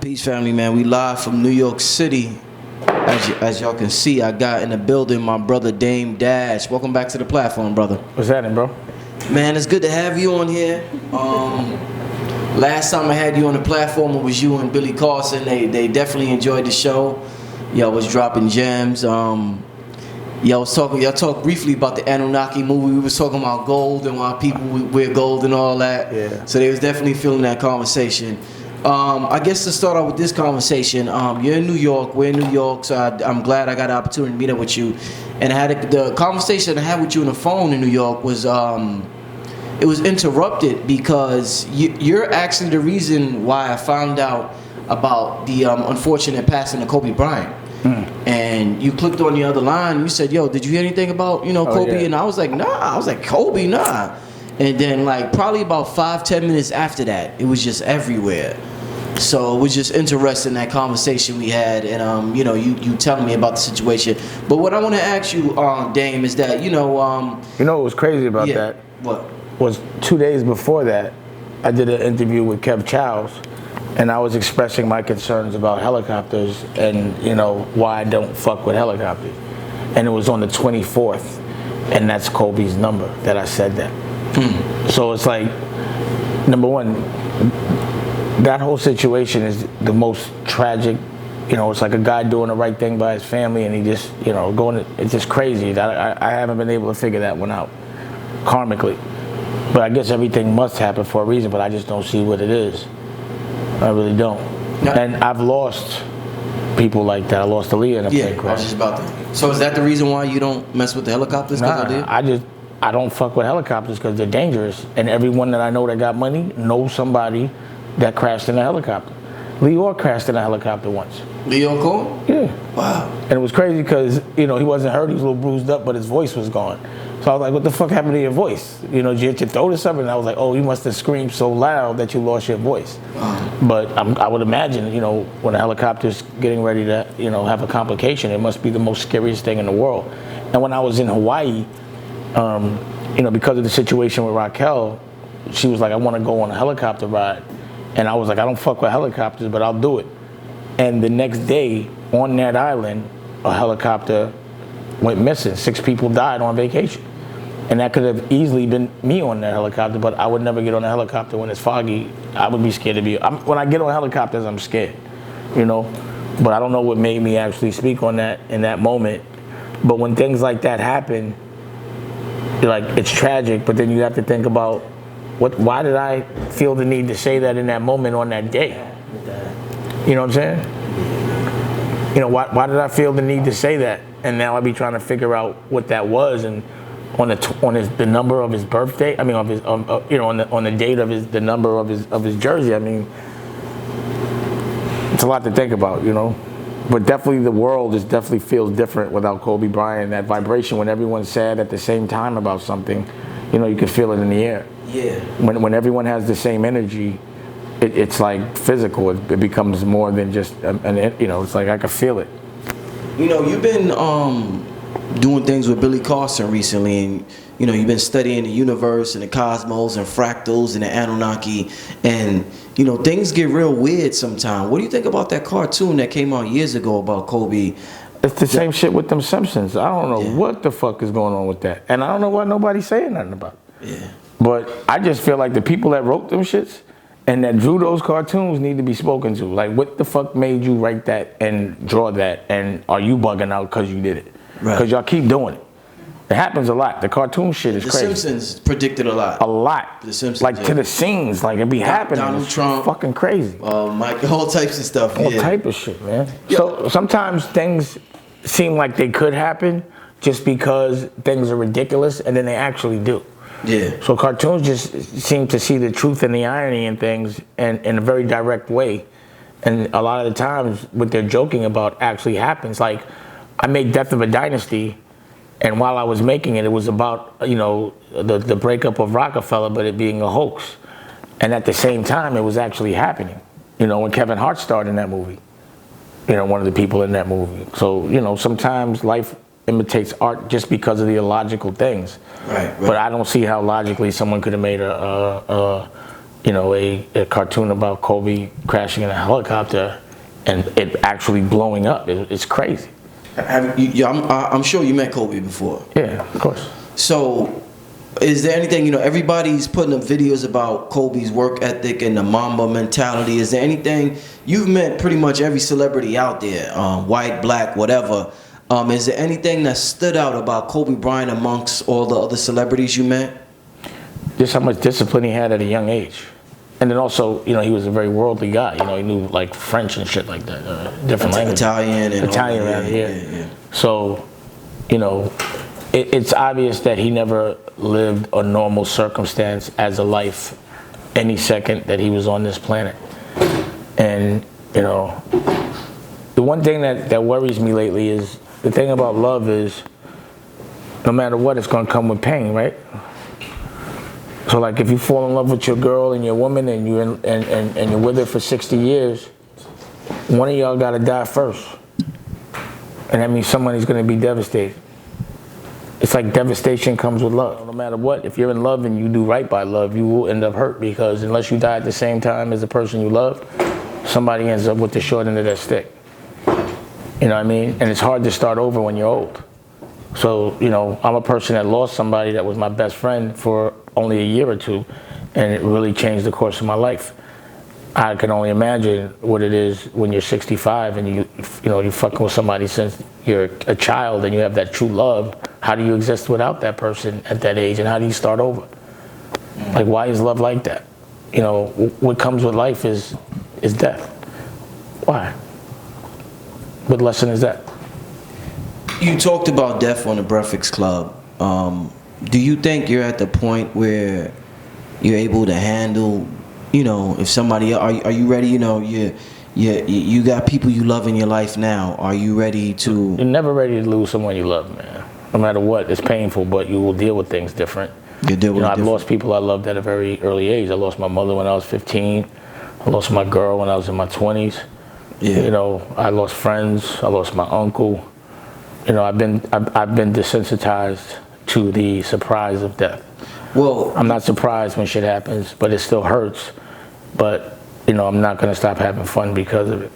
Peace, family, man. We live from New York City. As y'all can see, I got in the building my brother Dame Dash. Welcome back to the platform, brother. What's happening, bro? Man, it's good to have you on here. Last time I had you on the platform, it was you and Billy Carson. They definitely enjoyed the show. Y'all was dropping gems. Y'all talked briefly about the Anunnaki movie. We was talking about gold and why people wear gold and all that. Yeah. So they was definitely feeling that conversation. I guess to start out with this conversation, you're in New York, we're in New York, so I'm glad I got the opportunity to meet up with you. And the conversation I had with you on the phone in New York was, it was interrupted because you're actually the reason why I found out about the unfortunate passing of Kobe Bryant. And you clicked on the other line, you said, yo, did you hear anything about, Kobe? Yeah. And I was like, nah. I was like, Kobe, nah. And then like probably about 5-10 minutes after that, it was just everywhere. So it was just interesting, that conversation we had, and you telling me about the situation. But what I want to ask you, Dame, is that what was crazy about that? What? Was 2 days before that, I did an interview with Kev Chow's, and I was expressing my concerns about helicopters and why I don't fuck with helicopters. And it was on the 24th, and that's Kobe's number that I said that. So it's like, number one, that whole situation is the most tragic. It's like a guy doing the right thing by his family, and he just, it's just crazy. I haven't been able to figure that one out karmically. But I guess everything must happen for a reason, but I just don't see what it is. I really don't. No. And I've lost people like that. I lost Aaliyah in a plane crash. I was just about that. So is that the reason why you don't mess with the helicopters? Nah, I don't fuck with helicopters because they're dangerous. And everyone that I know that got money knows somebody that crashed in a helicopter. Leo crashed in a helicopter once. Leo Cole? Yeah. Wow. And it was crazy because, he wasn't hurt. He was a little bruised up, but his voice was gone. So I was like, what the fuck happened to your voice? Did you hit your throat or something? And I was like, oh, you must have screamed so loud that you lost your voice. But I would imagine, when a helicopter's getting ready to, have a complication, it must be the most scariest thing in the world. And when I was in Hawaii, because of the situation with Raquel, she was like, I want to go on a helicopter ride. And I was like, I don't fuck with helicopters, but I'll do it. And the next day, on that island, a helicopter went missing. 6 people died on vacation. And that could have easily been me on that helicopter, but I would never get on a helicopter when it's foggy. I would be scared to be. When I get on helicopters, I'm scared, But I don't know what made me actually speak on that in that moment. But when things like that happen, it's tragic, but then you have to think about, why did I feel the need to say that in that moment on that day? You know what I'm saying? Why did I feel the need to say that? And now I be trying to figure out what that was, and on the number of his birthday. I mean, on the date of the number of his jersey. I mean, it's a lot to think about, But definitely the world definitely feels different without Kobe Bryant. That vibration when everyone's sad at the same time about something, you can feel it in the air. Yeah. When everyone has the same energy, it's like physical. It becomes more than just it's like I can feel it. You've been doing things with Billy Carson recently, and you've been studying the universe and the cosmos and fractals and the Anunnaki, and things get real weird sometimes. What do you think about that cartoon that came out years ago about Kobe? It's the same shit with them Simpsons. I don't know what the fuck is going on with that, and I don't know why nobody's saying nothing about it. Yeah. But I just feel like the people that wrote them shits and that drew those cartoons need to be spoken to. Like, what the fuck made you write that and draw that? And are you bugging out because you did it? Because y'all keep doing it. It happens a lot. The cartoon shit is crazy. The Simpsons predicted a lot. A lot. The Simpsons. Like, to the scenes. Like, it be happening. Donald Trump. Fucking crazy. Mike, all types of stuff. All type of shit, man. Yeah. So sometimes things seem like they could happen just because things are ridiculous, and then they actually do. Yeah. So cartoons just seem to see the truth and the irony in things, and in a very direct way. And a lot of the times what they're joking about actually happens. Like, I made Death of a Dynasty, and while I was making it, it was about, the breakup of Rockefeller, but it being a hoax. And at the same time, it was actually happening. When Kevin Hart starred in that movie, one of the people in that movie. So, sometimes life imitates art just because of the illogical things. Right. But I don't see how logically someone could have made a cartoon about Kobe crashing in a helicopter and it actually blowing up. It's crazy. I'm sure you met Kobe before. Yeah, of course. So, is there anything, everybody's putting up videos about Kobe's work ethic and the Mamba mentality. Is there anything, you've met pretty much every celebrity out there, white, black, whatever. Is there anything that stood out about Kobe Bryant amongst all the other celebrities you met? Just how much discipline he had at a young age. And then also, he was a very worldly guy. He knew like French and shit like that, different languages. Italian and Italian, all, yeah. So, it's obvious that he never lived a normal circumstance as a life any second that he was on this planet. And, the one thing that worries me lately is, the thing about love is, no matter what, it's going to come with pain, right? So like if you fall in love with your girl and your woman and you're with her for 60 years, one of y'all got to die first. And that means somebody's going to be devastated. It's like devastation comes with love. No matter what, if you're in love and you do right by love, you will end up hurt, because unless you die at the same time as the person you love, somebody ends up with the short end of that stick. You know what I mean? And it's hard to start over when you're old. So, I'm a person that lost somebody that was my best friend for only a year or two, and it really changed the course of my life. I can only imagine what it is when you're 65 and you're fucking with somebody since you're a child and you have that true love. How do you exist without that person at that age, and how do you start over? Like, why is love like that? What comes with life is death. Why? What lesson is that? You talked about death on the Breakfast Club. Do you think you're at the point where you're able to handle, if somebody, are you ready? You got people you love in your life now. Are you ready to? You're never ready to lose someone you love, man. No matter what, it's painful, but you will deal with things different. You deal with I've lost people I loved at a very early age. I lost my mother when I was 15. I lost my girl when I was in my 20s. Yeah. I lost friends. I lost my uncle. I've been desensitized to the surprise of death. Well, I'm not surprised when shit happens, but it still hurts. But I'm not gonna stop having fun because of it.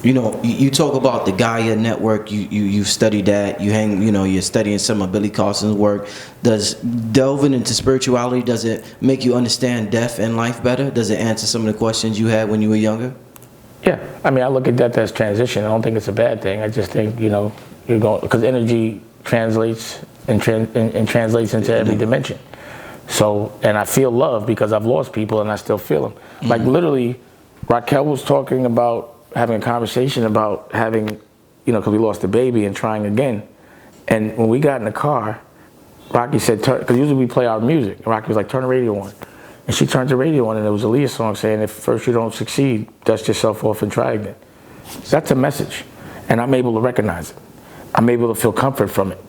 You talk about the Gaia Network. You studied that. You're studying some of Billy Carson's work. Does delving into spirituality, does it make you understand death and life better? Does it answer some of the questions you had when you were younger? Yeah, I look at death as transition. I don't think it's a bad thing. I just think you're going, because energy translates and translates into every dimension. So, and I feel love because I've lost people and I still feel them. Mm-hmm. Like literally, Raquel was talking about having a conversation about having, because we lost a baby and trying again. And when we got in the car, Rocky said, because usually we play our music. And Rocky was like, turn the radio on. And she turned the radio on and there was a Aaliyah song saying, if first you don't succeed, dust yourself off and try again. So that's a message. And I'm able to recognize it. I'm able to feel comfort from it.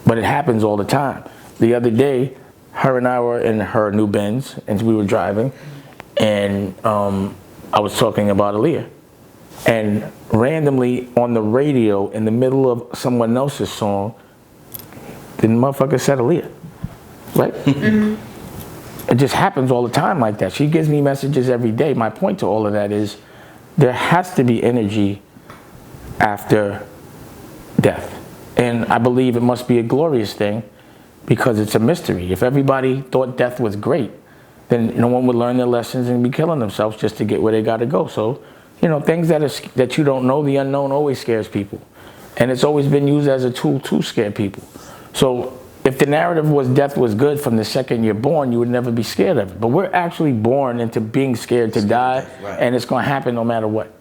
But it happens all the time. The other day, her and I were in her new Benz and we were driving. And I was talking about Aaliyah. And randomly on the radio, in the middle of someone else's song, the motherfucker said Aaliyah, right? Mm-hmm. It just happens all the time like that. She gives me messages every day. My point to all of that is there has to be energy after death. And I believe it must be a glorious thing because it's a mystery. If everybody thought death was great, then no one would learn their lessons and be killing themselves just to get where they got to go. So, things that you don't know, the unknown always scares people. And it's always been used as a tool to scare people. So if the narrative was death was good from the second you're born, you would never be scared of it. But we're actually born into being scared to die, right. And it's going to happen no matter what.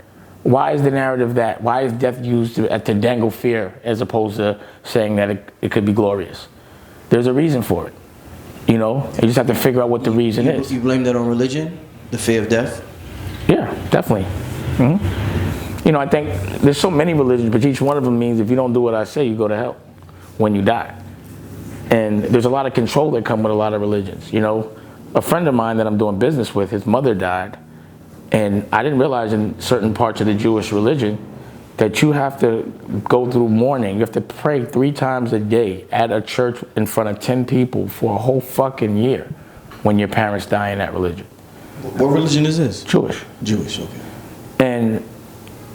Why is the narrative that? Why is death used to dangle fear as opposed to saying that it could be glorious? There's a reason for it. You just have to figure out what the reason is. You blame that on religion? The fear of death? Yeah, definitely. Mm-hmm. I think there's so many religions, but each one of them means if you don't do what I say, you go to hell when you die. And there's a lot of control that come with a lot of religions. A friend of mine that I'm doing business with, his mother died. And I didn't realize in certain parts of the Jewish religion that you have to go through mourning. You have to pray 3 times a day at a church in front of 10 people for a whole fucking year when your parents die in that religion. What religion is this? Jewish. Jewish, okay. And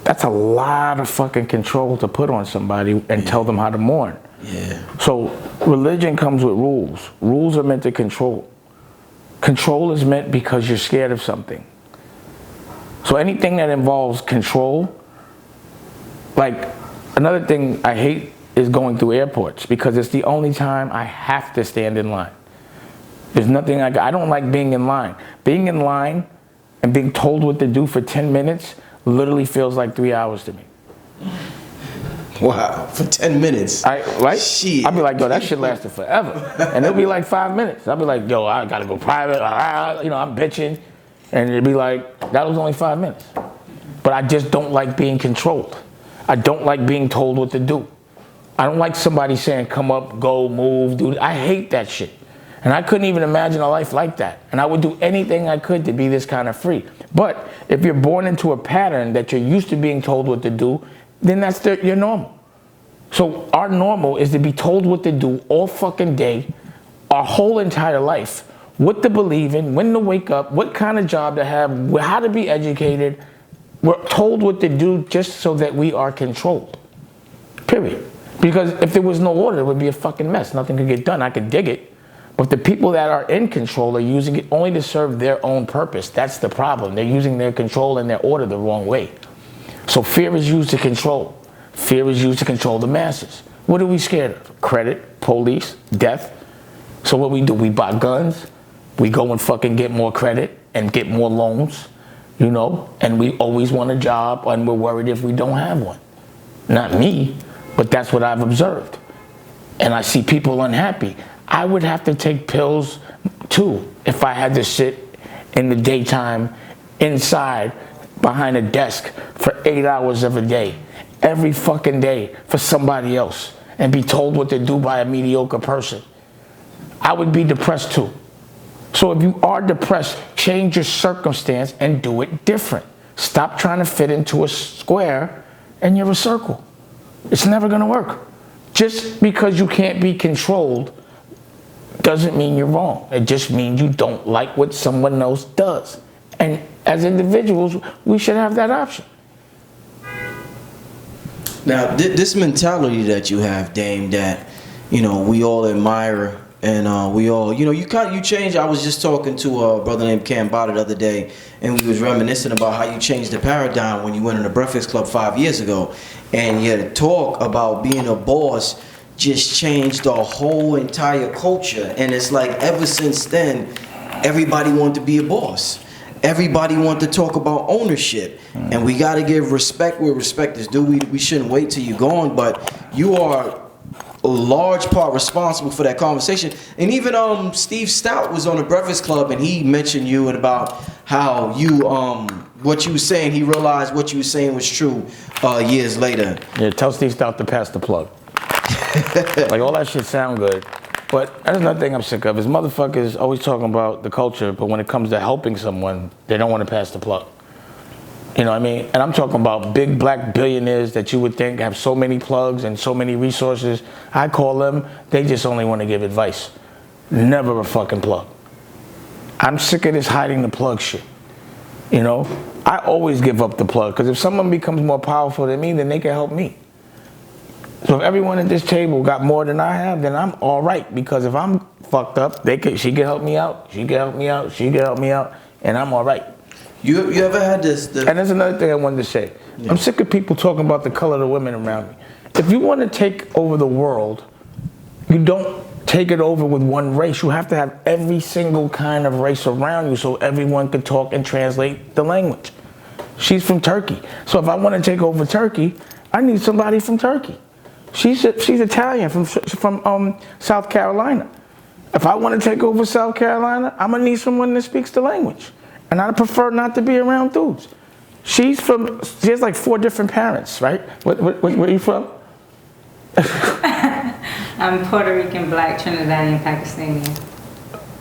that's a lot of fucking control to put on somebody and tell them how to mourn. Yeah. So religion comes with rules. Rules are meant to control. Control is meant because you're scared of something. So anything that involves control, like another thing I hate is going through airports because it's the only time I have to stand in line. There's nothing I don't like being in line. Being in line and being told what to do for 10 minutes literally feels like 3 hours to me. Wow, for 10 minutes. Right? Shit. I'll be like, yo, that shit lasted forever. And it'll be like 5 minutes. I'll be like, yo, I gotta go private. I'm bitching. And it'll be like, that was only 5 minutes. But I just don't like being controlled. I don't like being told what to do. I don't like somebody saying, come up, go, move, do. I hate that shit. And I couldn't even imagine a life like that. And I would do anything I could to be this kind of free. But if you're born into a pattern that you're used to being told what to do, then that's your normal. So our normal is to be told what to do all fucking day, our whole entire life, what to believe in, when to wake up, what kind of job to have, how to be educated. We're told what to do just so that we are controlled. Period. Because if there was no order, it would be a fucking mess. Nothing could get done. I could dig it. But the people that are in control are using it only to serve their own purpose. That's the problem. They're using their control and their order the wrong way. So fear is used to control. Fear is used to control the masses. What are we scared of? Credit, police, death. So what we do, we buy guns, we go and fucking get more credit and get more loans, and we always want a job and we're worried if we don't have one. Not me, but that's what I've observed. And I see people unhappy. I would have to take pills too if I had to sit in the daytime inside behind a desk for 8 hours of a day, every fucking day for somebody else and be told what to do by a mediocre person. I would be depressed too. So if you are depressed, change your circumstance and do it different. Stop trying to fit into a square and you're a circle. It's never gonna work. Just because you can't be controlled doesn't mean you're wrong. It just means you don't like what someone else does. And as individuals, we should have that option. Now, this mentality that you have, Dame, that, we all admire and we all, you changed. I was just talking to a brother named Cam Bada the other day, and we was reminiscing about how you changed the paradigm when you went in the Breakfast Club 5 years ago. And you had to talk about being a boss just changed the whole entire culture. And it's like ever since then, everybody wanted to be a boss. Everybody wanted to talk about ownership. And we got to give respect where respect is due. We shouldn't wait till you're gone, but you are a large part responsible for that conversation. And even Steve Stout was on the Breakfast Club, and he mentioned you and about how you what you were saying, he realized what you were saying was true years later. Yeah, tell Steve Stout to pass the plug. Like, all that shit sound good, but that's another thing I'm sick of is motherfuckers always talking about the culture, but when it comes to helping someone, they don't want to pass the plug. You know what I mean? And I'm talking about big black billionaires that you would think have so many plugs and so many resources. I call them, they just only want to give advice. Never a fucking plug. I'm sick of this hiding the plug shit. I always give up the plug, because if someone becomes more powerful than me, then they can help me. So if everyone at this table got more than I have, then I'm all right. Because if I'm fucked up, she can help me out. She can help me out. She can help me out, and I'm all right. You ever had this? And there's another thing I wanted to say. Yeah. I'm sick of people talking about the color of the women around me. If you want to take over the world, you don't take it over with one race. You have to have every single kind of race around you so everyone can talk and translate the language. She's from Turkey. So if I want to take over Turkey, I need somebody from Turkey. She's Italian from South Carolina. If I want to take over South Carolina, I'm going to need someone that speaks the language. And I prefer not to be around dudes. She has like 4 different parents, right? Where are you from? I'm Puerto Rican, Black, Trinidadian, Pakistani.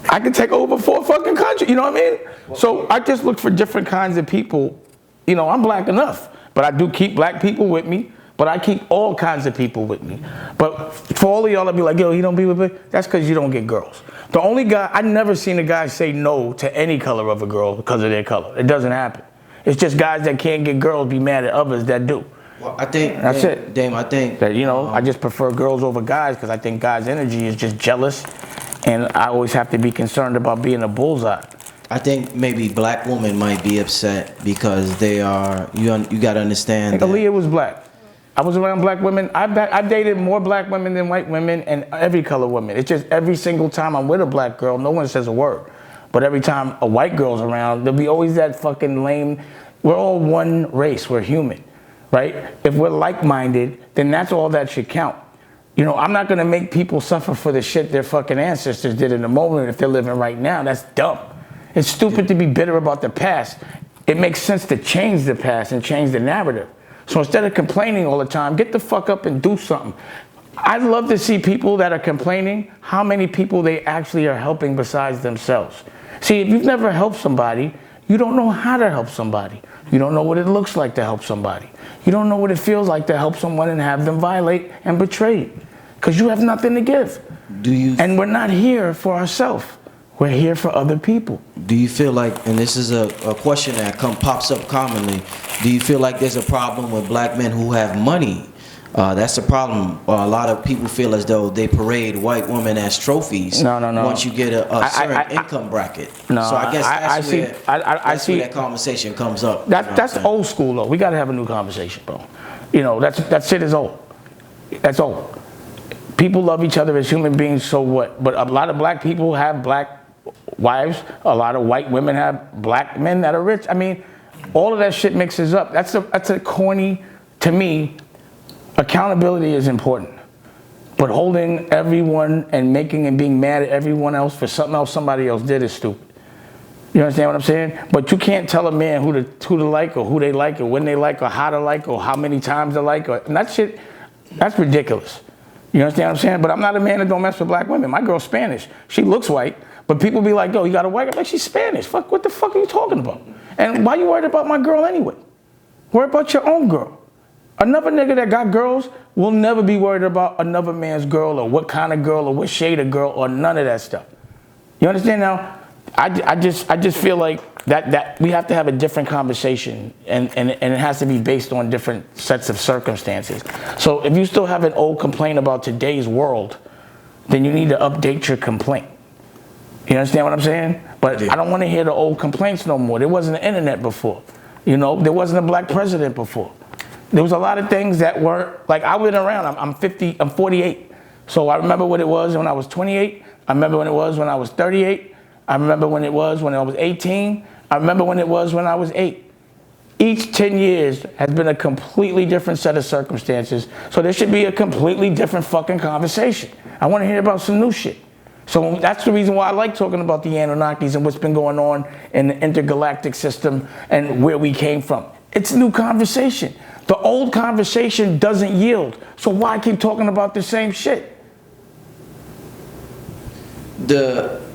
I can take over 4 fucking countries, you know what I mean? So I just look for different kinds of people. I'm black enough, but I do keep black people with me. But I keep all kinds of people with me. But for all of y'all that be like, yo, he don't be with me, that's because you don't get girls. The only guy, I never seen a guy say no to any color of a girl because of their color. It doesn't happen. It's just guys that can't get girls be mad at others that do. Well, I think that's it. Dame, I think that, you know, I just prefer girls over guys because I think guys' energy is just jealous, and I always have to be concerned about being a bullseye. I think maybe black women might be upset because they are. You got to understand. Aaliyah was black. I was around black women. I dated more black women than white women, and every color woman. It's just every single time I'm with a black girl, no one says a word. But every time a white girl's around, there'll be always that fucking lame. We're all one race. We're human, right? If we're like-minded, then that's all that should count. You know, I'm not gonna make people suffer for the shit their fucking ancestors did in the moment if they're living right now. That's dumb. It's stupid to be bitter about the past. It makes sense to change the past and change the narrative. So instead of complaining all the time, get the fuck up and do something. I'd love to see people that are complaining, how many people they actually are helping besides themselves. See, if you've never helped somebody, you don't know how to help somebody. You don't know what it looks like to help somebody. You don't know what it feels like to help someone and have them violate and betray, because you have nothing to give. And we're not here for ourselves. We're here for other people. Do you feel like, and this is a question that pops up commonly, do you feel like there's a problem with black men who have money? That's the problem. A lot of people feel as though they parade white women as trophies. No. Once you get a certain income bracket. No, so I guess that's where that conversation comes up. That's old school though. We got to have a new conversation, bro. You know, that shit is old. That's old. People love each other as human beings, so what? But a lot of black people have black wives. A lot of white women have black men that are rich. I mean, all of that shit mixes up. That's a corny, to me. Accountability is important, but holding everyone and making and being mad at everyone else for something else somebody else did is stupid. You understand what I'm saying? But you can't tell a man who to like, or who they like, or when they like, or how to like, or how many times they like, and that shit, that's ridiculous. You understand what I'm saying? But I'm not a man that don't mess with black women. My girl's Spanish. She looks white, but people be like, yo, you got a white girl? Like, she's Spanish. Fuck, what the fuck are you talking about? And why you worried about my girl anyway? Worry about your own girl. Another nigga that got girls will never be worried about another man's girl, or what kind of girl, or what shade of girl, or none of that stuff. You understand now? I just feel like that we have to have a different conversation, and it has to be based on different sets of circumstances. So if you still have an old complaint about today's world, then you need to update your complaint. You understand what I'm saying? But I don't want to hear the old complaints no more. There wasn't an internet before. You know, there wasn't a black president before. There was a lot of things that were, like, I went around, I'm 48. So I remember what it was when I was 28. I remember when it was when I was 38. I remember when it was when I was 18. I remember when it was when I was 8. Each 10 years has been a completely different set of circumstances. So there should be a completely different fucking conversation. I want to hear about some new shit. So that's the reason why I like talking about the Anunnakis and what's been going on in the intergalactic system and where we came from. It's a new conversation. The old conversation doesn't yield. So why keep talking about the same shit?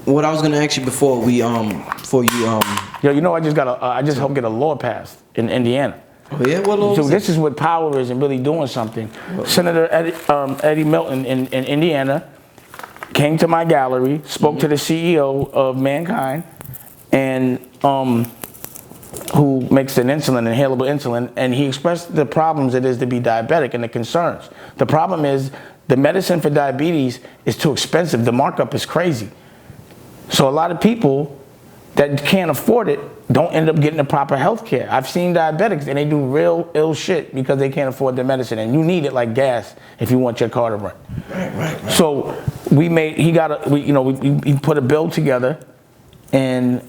What I was gonna ask you before you Yo, you know, I just helped get a law passed in Indiana. Oh yeah, what law? So this is what power is and really doing something. Senator Eddie Milton in Indiana came to my gallery, spoke to the CEO of Mankind, and who makes an insulin, inhalable insulin, and he expressed the problems it is to be diabetic and the concerns. The problem is the medicine for diabetes is too expensive. The markup is crazy. So a lot of people that can't afford it don't end up getting the proper health care. I've seen diabetics and they do real ill shit because they can't afford their medicine, and you need it like gas if you want your car to run. Right. So we put a bill together, and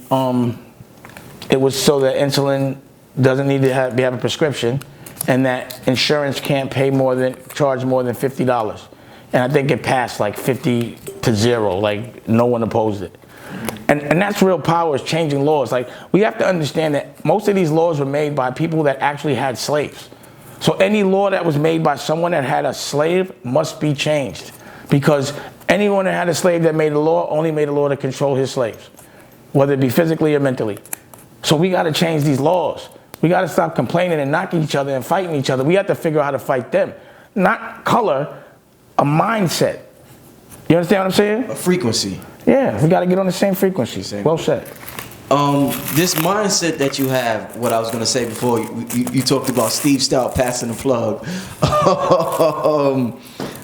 it was so that insulin doesn't need to have a prescription, and that insurance can't charge more than $50. And I think it passed like 50 to 0, like no one opposed it. And that's real power, is changing laws. Like, we have to understand that most of these laws were made by people that actually had slaves. So any law that was made by someone that had a slave must be changed, because anyone that had a slave that made a law only made a law to control his slaves, whether it be physically or mentally. So we got to change these laws. We got to stop complaining and knocking each other and fighting each other. We have to figure out how to fight them. Not color, a mindset. You understand what I'm saying? A frequency. Yeah, we got to get on the same frequency. Well said. This mindset that you have, what I was going to say before, you talked about Steve Stout passing the plug.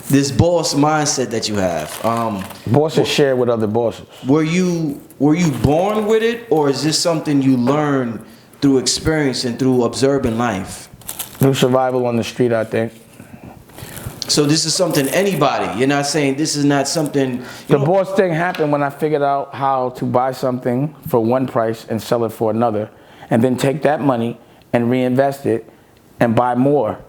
This boss mindset that you have. Bosses share with other bosses. Were you born with it, or is this something you learned through experience and through observing life? Through survival on the street, I think. So this is something anybody. You're not saying this is not something. The boss thing happened when I figured out how to buy something for one price and sell it for another, and then take that money and reinvest it and buy more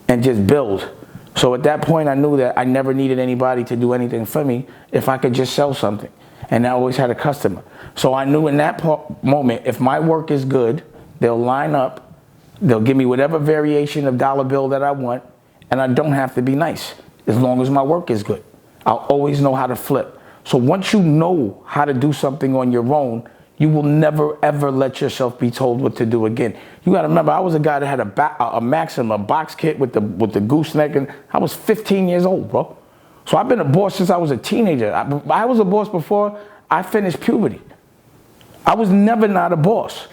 and just build. So at that point, I knew that I never needed anybody to do anything for me if I could just sell something. And I always had a customer. So I knew in that moment, if my work is good, they'll line up, they'll give me whatever variation of dollar bill that I want, and I don't have to be nice as long as my work is good. I'll always know how to flip. So once you know how to do something on your own, you will never ever let yourself be told what to do again. You gotta remember, I was a guy that had a Maxim, a box kit with the gooseneck, and I was 15 years old, bro. So I've been a boss since I was a teenager. I was a boss before I finished puberty. I was never not a boss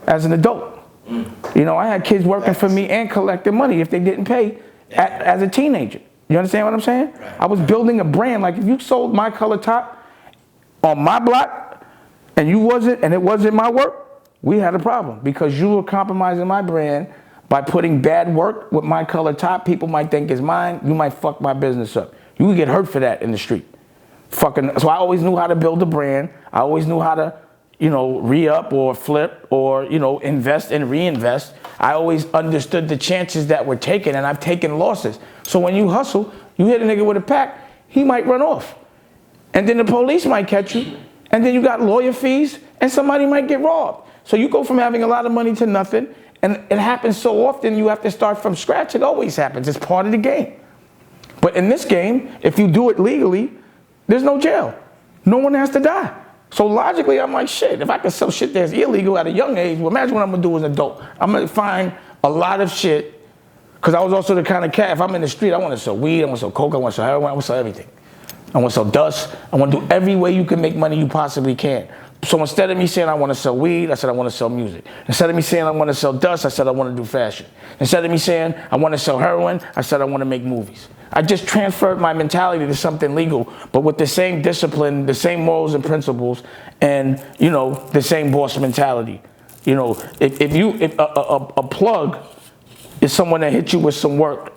as an adult. You know, I had kids working for me and collecting money if they didn't pay as a teenager. You understand what I'm saying? I was building a brand. Like if you sold my color top on my block and it wasn't my work, we had a problem because you were compromising my brand by putting bad work with my color top. People might think it's mine. You might fuck my business up. You would get hurt for that in the street. So I always knew how to build a brand. I always knew how to, re-up or flip or, invest and reinvest. I always understood the chances that were taken, and I've taken losses. So when you hustle, you hit a nigga with a pack, he might run off. And then the police might catch you, and then you got lawyer fees, and somebody might get robbed. So you go from having a lot of money to nothing, and it happens so often you have to start from scratch. It always happens. It's part of the game. But in this game, if you do it legally, there's no jail. No one has to die. So logically, I'm like, shit, if I can sell shit that's illegal at a young age, well, imagine what I'm gonna do as an adult. I'm gonna find a lot of shit, because I was also the kind of cat, if I'm in the street, I wanna sell weed, I wanna sell coke, I wanna sell heroin, I wanna sell everything. I wanna sell dust, I wanna do every way you can make money you possibly can. So instead of me saying I wanna sell weed, I said I wanna sell music. Instead of me saying I wanna sell dust, I said I wanna do fashion. Instead of me saying I wanna sell heroin, I said I wanna make movies. I just transferred my mentality to something legal, but with the same discipline, the same morals and principles, and the same boss mentality. If a plug is someone that hits you with some work,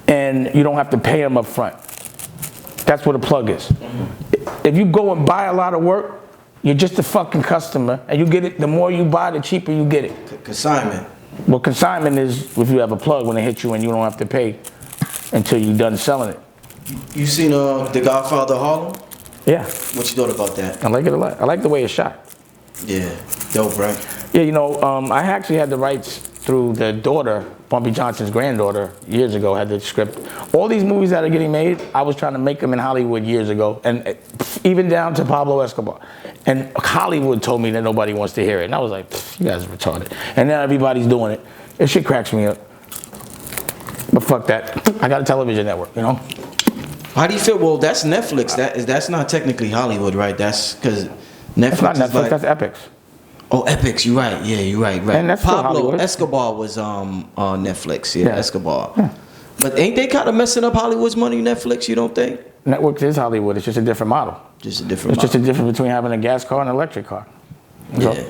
and you don't have to pay them up front. That's what a plug is. If you go and buy a lot of work, you're just a fucking customer, and you get it. The more you buy, the cheaper you get it. Consignment. Well, consignment is if you have a plug when they hit you and you don't have to pay until you're done selling it. You seen The Godfather of Harlem? Yeah. What you thought about that? I like it a lot. I like the way it's shot. Yeah, dope, right? Yeah, I actually had the rights through the daughter, Bumpy Johnson's granddaughter, years ago, had the script. All these movies that are getting made, I was trying to make them in Hollywood years ago, and even down to Pablo Escobar. And Hollywood told me that nobody wants to hear it. And I was like, you guys are retarded. And now everybody's doing it. This shit cracks me up. But fuck that. I got a television network, How do you feel? Well, that's Netflix. That's not technically Hollywood, right? That's because Netflix. That's not Netflix, like, that's Epix. Oh, Epix, you're right. Yeah, you're right. And that's Pablo Hollywood. Escobar was on Netflix. Yeah, Yeah. Escobar. Yeah. But ain't they kind of messing up Hollywood's money, Netflix, you don't think? Networks is Hollywood. It's just a different model. Just a different It's just a difference between having a gas car and an electric car. So Yeah.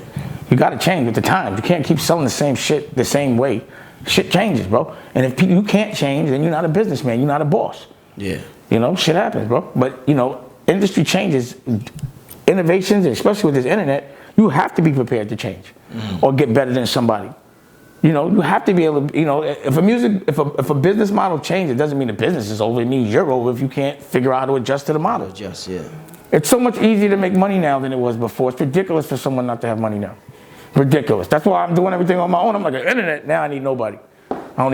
you got to change with the times. You can't keep selling the same shit the same way. Shit changes, bro. And if you can't change, then you're not a businessman. You're not a boss. Yeah. Shit happens, bro. But, industry changes, innovations, especially with this internet, you have to be prepared to change or get better than somebody. You have to be able to, if a business model changes, it doesn't mean the business is over. It means you're over if you can't figure out how to adjust to the model. Adjust, yeah. It's so much easier to make money now than it was before. It's ridiculous for someone not to have money now. Ridiculous. That's why I'm doing everything on my own. I'm like, the internet, now I need nobody. I don't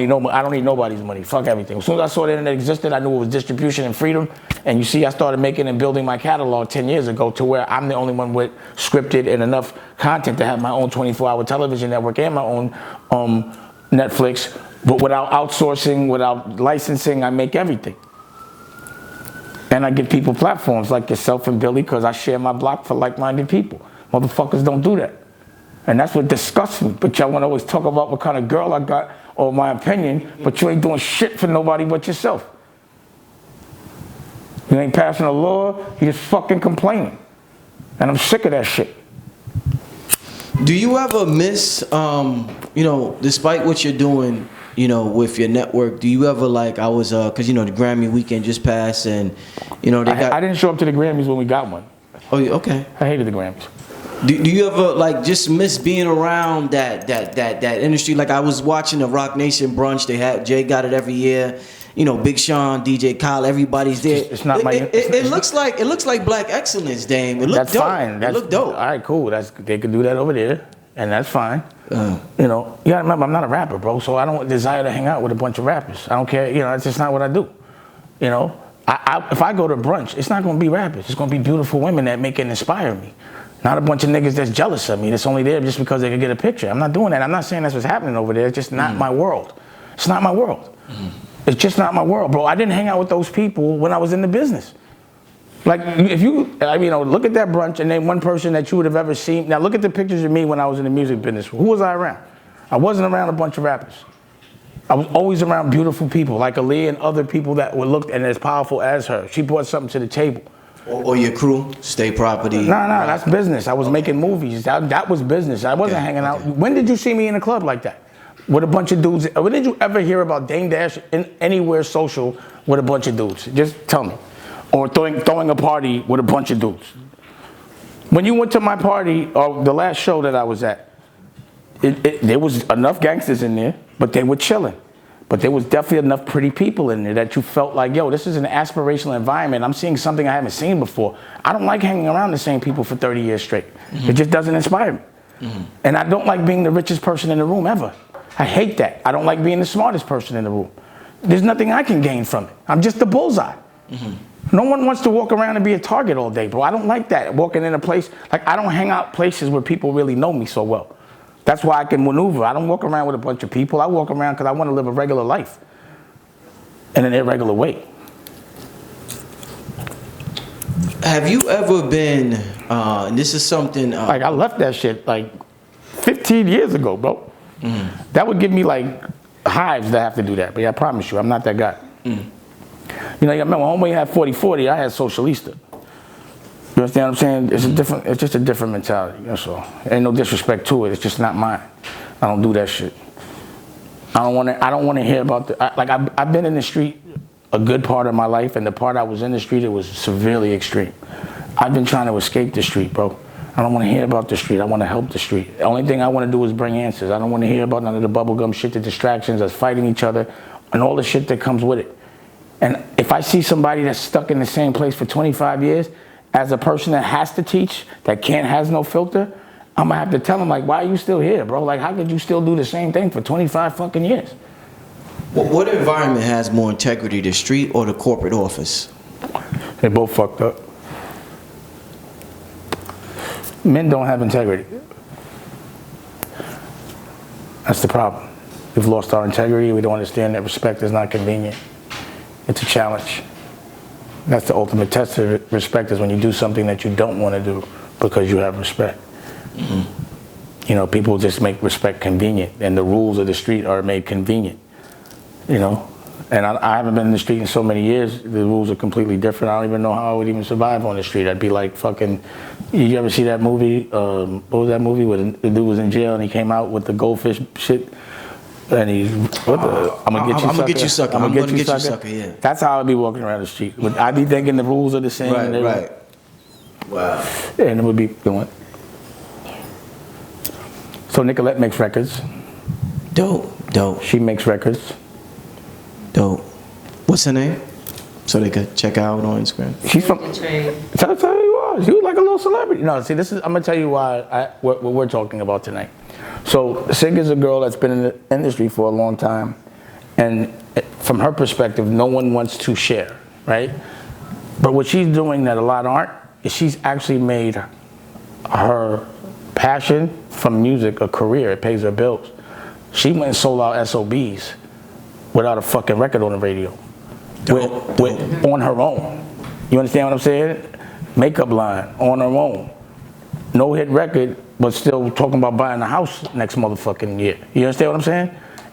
need nobody's money. Fuck everything. As soon as I saw the internet existed, I knew it was distribution and freedom. And you see, I started making and building my catalog 10 years ago to where I'm the only one with scripted and enough content to have my own 24-hour television network and my own Netflix. But without outsourcing, without licensing, I make everything. And I give people platforms like yourself and Billy because I share my block for like-minded people. Motherfuckers don't do that. And that's what disgusts me. But y'all want to always talk about what kind of girl I got or my opinion, but you ain't doing shit for nobody but yourself. You ain't passing a law, you just fucking complaining. And I'm sick of that shit. Do you ever miss, despite what you're doing, with your network, do you ever because the Grammy weekend just passed and, they got... I didn't show up to the Grammys when we got one. Oh, okay. I hated the Grammys. Do you ever just miss being around that industry? Like I was watching the Rock Nation brunch. Jay got it every year. Big Sean, DJ Kyle, everybody's there. It's not my. It looks like Black Excellence, Dame. It looked that's dope. Fine. It looked dope. All right, cool. They could do that over there, and that's fine. You gotta remember, I'm not a rapper, bro. So I don't desire to hang out with a bunch of rappers. I don't care. That's just not what I do. If I go to brunch, it's not gonna be rappers. It's gonna be beautiful women that make and inspire me. Not a bunch of niggas that's jealous of me. That's only there just because they can get a picture. I'm not doing that. I'm not saying that's what's happening over there. It's just not my world. It's not my world. It's just not my world, bro. I didn't hang out with those people when I was in the business. Like, if you, look at that brunch and name one person that you would have ever seen. Now, look at the pictures of me when I was in the music business. Who was I around? I wasn't around a bunch of rappers. I was always around beautiful people like Aaliyah and other people that were looked and as powerful as her. She brought something to the table. Or your crew, State Property. No, that's business. I was making movies. That was business. I wasn't hanging out. When did you see me in a club like that? With a bunch of dudes? When did you ever hear about Dame Dash in anywhere social with a bunch of dudes? Just tell me. Or throwing a party with a bunch of dudes. When you went to my party, or the last show that I was at, there was enough gangsters in there, but they were chilling. But there was definitely enough pretty people in there that you felt like, yo, this is an aspirational environment. I'm seeing something I haven't seen before. I don't like hanging around the same people for 30 years straight. It just doesn't inspire me. And I don't like being the richest person in the room ever. I hate that. I don't like being the smartest person in the room. There's nothing I can gain from it. I'm just the bullseye. No one wants to walk around and be a target all day, bro. I don't like that. Walking in a place, I don't hang out places where people really know me so well. That's why I can maneuver. I don't walk around with a bunch of people. I walk around because I want to live a regular life in an irregular way. Have you ever been, and this is something... I left that shit 15 years ago, bro. That would give me hives to have to do that. But yeah, I promise you, I'm not that guy. You remember when homeboy had 40-40, I had Socialista. You understand what I'm saying? It's just a different mentality, that's all. Ain't no disrespect to it, it's just not mine. I don't do that shit. I don't want to hear about I've been in the street a good part of my life, and the part I was in the street, it was severely extreme. I've been trying to escape the street, bro. I don't want to hear about the street, I want to help the street. The only thing I want to do is bring answers. I don't want to hear about none of the bubblegum shit, the distractions, us fighting each other, and all the shit that comes with it. And if I see somebody that's stuck in the same place for 25 years, as a person that has to teach, that has no filter, I'm gonna have to tell them, why are you still here, bro? How could you still do the same thing for 25 fucking years? What environment has more integrity, the street or the corporate office? They both fucked up. Men don't have integrity. That's the problem. We've lost our integrity. We don't understand that respect is not convenient. It's a challenge. That's the ultimate test of respect, is when you do something that you don't want to do because you have respect. People just make respect convenient, and the rules of the street are made convenient. And I haven't been in the street in so many years. The rules are completely different. I don't even know how I would even survive on the street. I'd be like fucking... You ever see that movie? What was that movie where the dude was in jail and he came out with the goldfish shit? And he's, I'm gonna get you, sucker. I'm gonna get you, sucker. Yeah. That's how I'd be walking around the street. I'd be thinking the rules are the same. Right. Wow. And it would be going. So Nicolette makes records. Dope. She makes records. Dope. What's her name? So they could check her out on Instagram. She's from. Tell you what, she was like a little celebrity. No, see, I'm gonna tell you why what we're talking about tonight. So Sig is a girl that's been in the industry for a long time, And from her perspective, no one wants to share, right? But what she's doing that a lot aren't, is she's actually made her passion from music a career. It pays her bills. She went and sold out SOBs without a fucking record on the radio. On her own. You understand what I'm saying? Makeup line, on her own. No hit record, but still talking about buying a house next motherfucking year. You understand what I'm saying?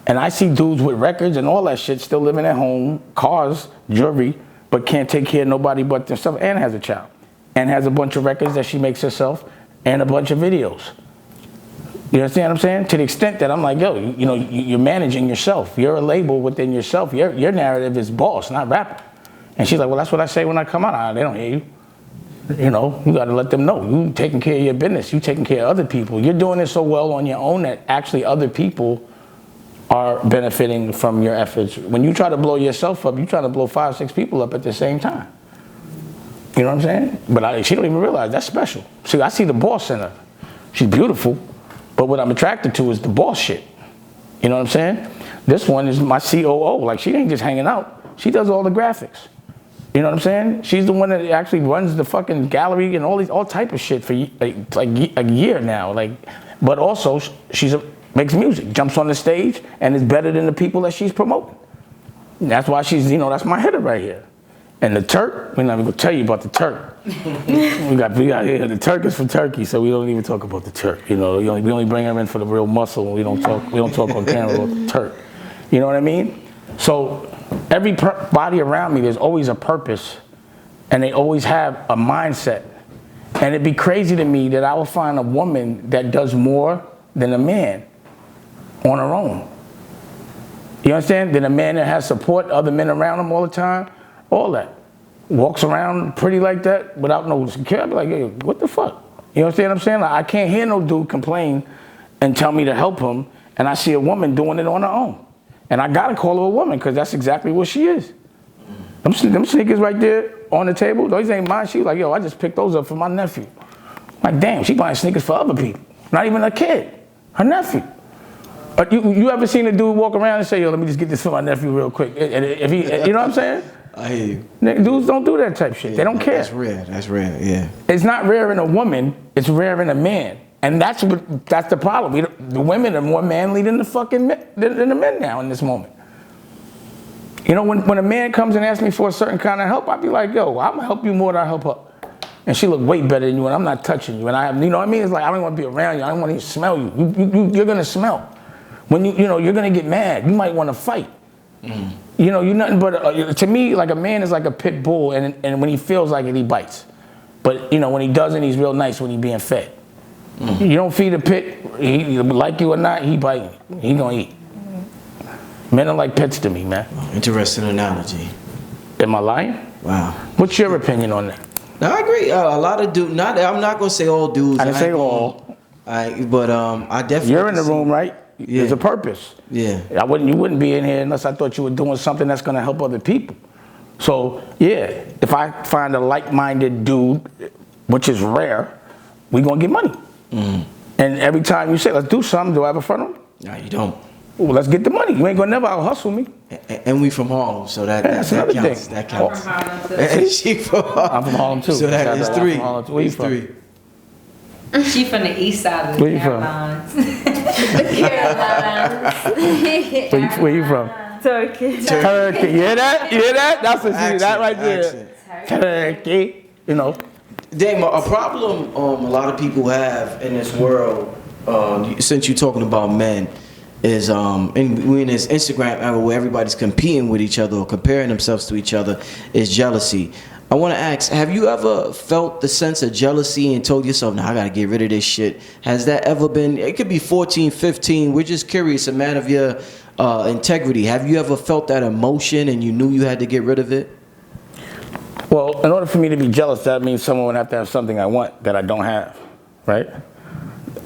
And I see dudes with records and all that shit still living at home, cars, jewelry, but can't take care of nobody but themselves, and has a child. And has a bunch of records that she makes herself and a bunch of videos. You understand what I'm saying? To the extent that I'm like, yo, you know, you're managing yourself. You're a label within yourself. Your narrative is boss, not rapper. And she's like, well, that's what I say when I come out. They don't hear you. You know, you got to let them know. You taking care of your business. You taking care of other people. You're doing it so well on your own that actually other people are benefiting from your efforts. When you try to blow yourself up, you try to blow 5, 6 people up at the same time. You know what I'm saying? But she don't even realize that's special. See, I see the boss in her. She's beautiful, but what I'm attracted to is the boss shit. You know what I'm saying? This one is my COO. Like, she ain't just hanging out. She does all the graphics. You know what I'm saying? She's the one that actually runs the fucking gallery and all type of shit for like a year now. Like, but also makes music, jumps on the stage, and is better than the people that she's promoting. And that's why she's, you know, that's my hitter right here. And the Turk, we're not even gonna tell you about the Turk. we got here. The Turk is from Turkey, so we don't even talk about the Turk. You know, we only bring her in for the real muscle. We don't talk on camera about the Turk. You know what I mean? So every body around me, there's always a purpose, and they always have a mindset. And it'd be crazy to me that I will find a woman that does more than a man on her own. You understand? Than a man that has support, other men around him all the time, all that. Walks around pretty like that without no security. I'd be like, hey, what the fuck? You understand what I'm saying? Like, I can't hear no dude complain and tell me to help him, and I see a woman doing it on her own. And I gotta call her a woman, because that's exactly what she is. Them sneakers right there on the table, those ain't mine. She was like, yo, I just picked those up for my nephew. Like, damn, she buying sneakers for other people. Not even a kid, her nephew. But you ever seen a dude walk around and say, yo, let me just get this for my nephew real quick? And if he, you know what I'm saying? I hear you. Dudes don't do that type shit. They don't care. That's rare, yeah. It's not rare in a woman, it's rare in a man. And that's the problem. The women are more manly than the men now in this moment. You know, when a man comes and asks me for a certain kind of help, I'd be like, yo, I'm gonna help you more than I help her. And she look way better than you, and I'm not touching you. And you know what I mean? It's like, I don't want to be around you. I don't want to even smell you. You're gonna smell. When you're gonna get mad. You might want to fight. Mm. You know, you're nothing but to me, like, a man is like a pit bull, and when he feels like it, he bites. But you know, when he doesn't, he's real nice when he's being fed. Mm. You don't feed a pit, he like you or not, he biting. He gonna eat. Men are like pets to me, man. Interesting analogy. Am I lying? Wow. What's your opinion on that? No, I agree. A lot of dudes. I'm not gonna say all dudes. I didn't say all. But I definitely. You're in the room, right? Yeah. There's a purpose. Yeah. You wouldn't be in here unless I thought you were doing something that's gonna help other people. So yeah, if I find a like-minded dude, which is rare, we gonna get money. Mm. And every time you say, let's do something, do I have a front on? No, you don't. Well, let's get the money. You ain't gonna never out hustle me. And we from Harlem, so that counts. Thing. That counts. I'm from Harlem too. She from Harlem. I'm from Harlem too. So that is 3. Where you from? 3. She from the east side of the Where you from? Carolinas. The Carolinas. Where you from? Turkey. Turkey. You hear that? You hear that? That's what she. That right there. Accent. Turkey. You know. Dame, a problem a lot of people have in this world, since you're talking about men, is and we're in this Instagram era where everybody's competing with each other or comparing themselves to each other, is jealousy. I want to ask, have you ever felt the sense of jealousy and told yourself, nah, I got to get rid of this shit? Has that ever been, it could be 14, 15, we're just curious, a man of your integrity. Have you ever felt that emotion and you knew you had to get rid of it? Well, in order for me to be jealous, that means someone would have to have something I want that I don't have, right?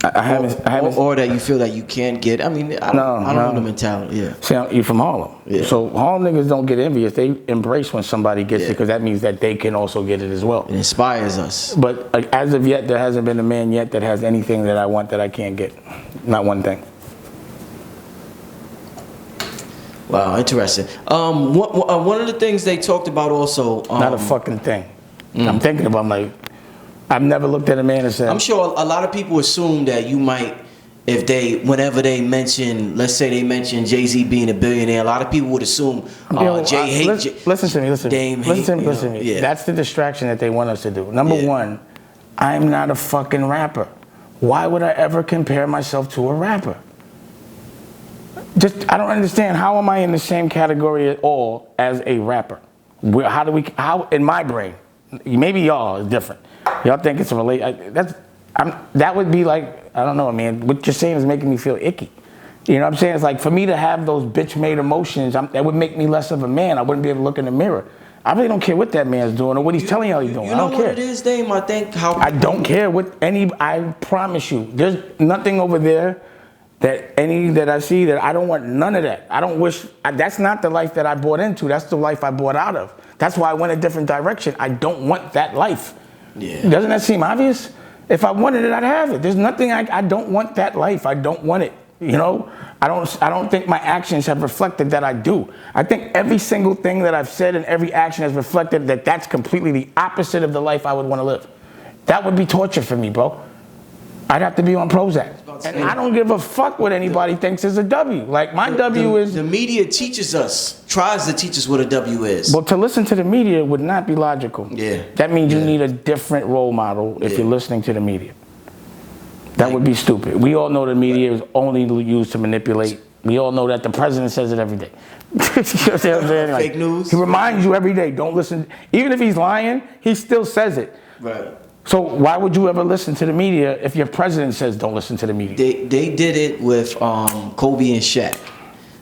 I haven't. Or that you feel that you can't get. I mean, I don't know the mentality. Yeah. See, you're from Harlem. Yeah. So Harlem niggas don't get envious. They embrace when somebody gets it, because that means that they can also get it as well. It inspires us. But as of yet, there hasn't been a man yet that has anything that I want that I can't get. Not one thing. Wow, interesting. One of the things they talked about also. Not a fucking thing. I'm thinking about I've never looked at a man and said. I'm sure a lot of people assume that you might, whenever they mention, let's say they mention Jay-Z being a billionaire, a lot of people would assume Jay hates. Listen to me. Listen to me. Yeah. That's the distraction that they want us to do. Number one, I'm not a fucking rapper. Why would I ever compare myself to a rapper? I don't understand. How am I in the same category at all as a rapper? How in my brain? Maybe y'all is different. Y'all think it's a that would be like, I don't know, man. What you're saying is making me feel icky. You know what I'm saying? It's like for me to have those bitch-made emotions, that would make me less of a man. I wouldn't be able to look in the mirror. I really don't care what that man's doing or what he's telling y'all he's doing. You know I don't care. what it is, Dame? I think I don't care what I promise you. There's nothing over there that I see that I don't want none of that. I don't wish, that's not the life that I bought into. That's the life I bought out of. That's why I went a different direction. I don't want that life. Yeah. Doesn't that seem obvious? If I wanted it, I'd have it. There's nothing, I don't want that life. I don't want it. You know, I don't think my actions have reflected that I do. I think every single thing that I've said and every action has reflected that that's completely the opposite of the life I would want to live. That would be torture for me, bro. I'd have to be on Prozac. And I don't give a fuck what anybody thinks is a W. Like, my W is... The media tries to teach us what a W is. Well, to listen to the media would not be logical. Yeah. That means you need a different role model if you're listening to the media. That would be stupid. We all know the media is only used to manipulate. We all know that the president says it every day. You know what I'm saying? Like, fake news. He reminds you every day, don't listen. Even if he's lying, he still says it. Right. So why would you ever listen to the media if your president says don't listen to the media? They did it with Kobe and Shaq